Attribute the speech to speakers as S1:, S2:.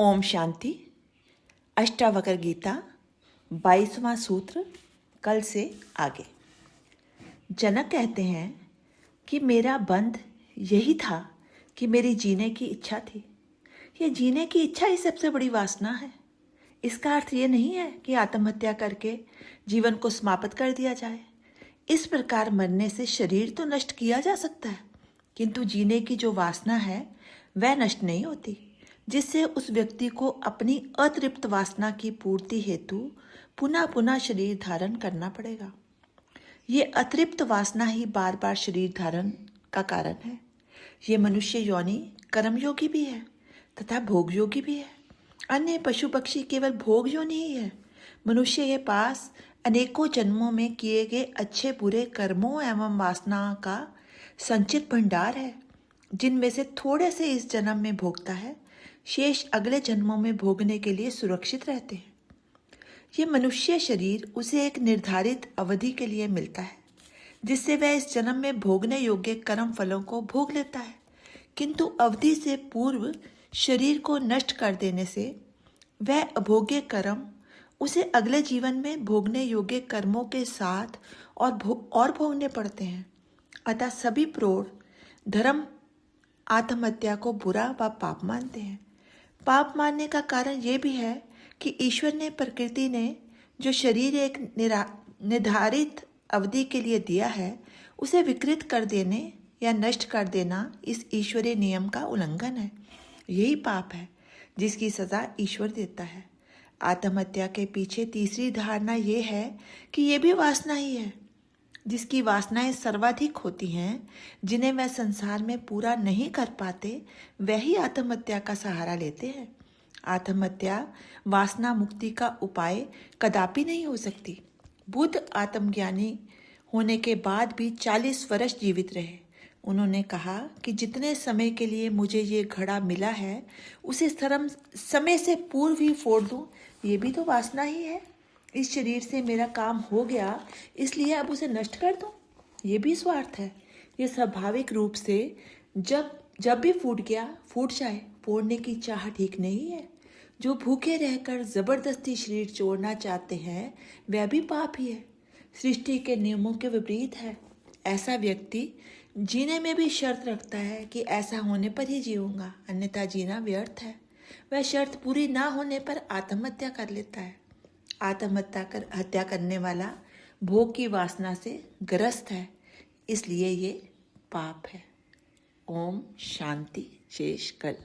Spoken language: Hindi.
S1: ओम शांति। अष्टावक्र गीता 22वां सूत्र, कल से आगे। जनक कहते हैं कि मेरा बंध यही था कि मेरी जीने की इच्छा थी। ये जीने की इच्छा ही सबसे बड़ी वासना है। इसका अर्थ ये नहीं है कि आत्महत्या करके जीवन को समाप्त कर दिया जाए। इस प्रकार मरने से शरीर तो नष्ट किया जा सकता है, किंतु जीने की जो वासना है वह नष्ट नहीं होती, जिससे उस व्यक्ति को अपनी अतृप्त वासना की पूर्ति हेतु पुनः पुनः शरीर धारण करना पड़ेगा। ये अतृप्त वासना ही बार बार शरीर धारण का कारण है। ये मनुष्य योनि कर्मयोगी भी है तथा भोग योगी भी है। अन्य पशु पक्षी केवल भोग योनि ही है। मनुष्य के पास अनेकों जन्मों में किए गए अच्छे बुरे कर्मों एवं वासना का संचित भंडार है, जिनमें से थोड़े से इस जन्म में भोगता है, शेष अगले जन्मों में भोगने के लिए सुरक्षित रहते हैं। ये मनुष्य शरीर उसे एक निर्धारित अवधि के लिए मिलता है, जिससे वह इस जन्म में भोगने योग्य कर्म फलों को भोग लेता है, किंतु अवधि से पूर्व शरीर को नष्ट कर देने से वह अभोग्य कर्म उसे अगले जीवन में भोगने योग्य कर्मों के साथ और भोगने पड़ते हैं। अतः सभी प्रौढ़ धर्म आत्महत्या को बुरा व पाप मानते हैं। पाप मानने का कारण यह भी है कि ईश्वर ने, प्रकृति ने जो शरीर एक निर्धारित अवधि के लिए दिया है, उसे विकृत कर देने या नष्ट कर देना इस ईश्वरीय नियम का उल्लंघन है। यही पाप है जिसकी सजा ईश्वर देता है। आत्महत्या के पीछे तीसरी धारणा यह है कि यह भी वासना ही है। जिसकी वासनाएं सर्वाधिक होती हैं, जिन्हें वह संसार में पूरा नहीं कर पाते, वही आत्महत्या का सहारा लेते हैं। आत्महत्या वासना मुक्ति का उपाय कदापि नहीं हो सकती। बुद्ध आत्मज्ञानी होने के बाद भी 40 वर्ष जीवित रहे। उन्होंने कहा कि जितने समय के लिए मुझे ये घड़ा मिला है, उसे समय से पूर्व ही फोड़ दूं, ये भी तो वासना ही है। इस शरीर से मेरा काम हो गया, इसलिए अब उसे नष्ट कर दूं, ये भी स्वार्थ है। ये स्वाभाविक रूप से जब भी फूट गया फूट जाए, फोड़ने की चाह ठीक नहीं है। जो भूखे रहकर जबरदस्ती शरीर छोड़ना चाहते हैं, वह भी पाप ही है, सृष्टि के नियमों के विपरीत है। ऐसा व्यक्ति जीने में भी शर्त रखता है कि ऐसा होने पर ही जीऊंगा, अन्यथा जीना व्यर्थ है। वह शर्त पूरी ना होने पर आत्महत्या कर लेता है। आत्महत्या करने वाला भोग की वासना से ग्रस्त है, इसलिए ये पाप है। ओम शांति। शेष कल।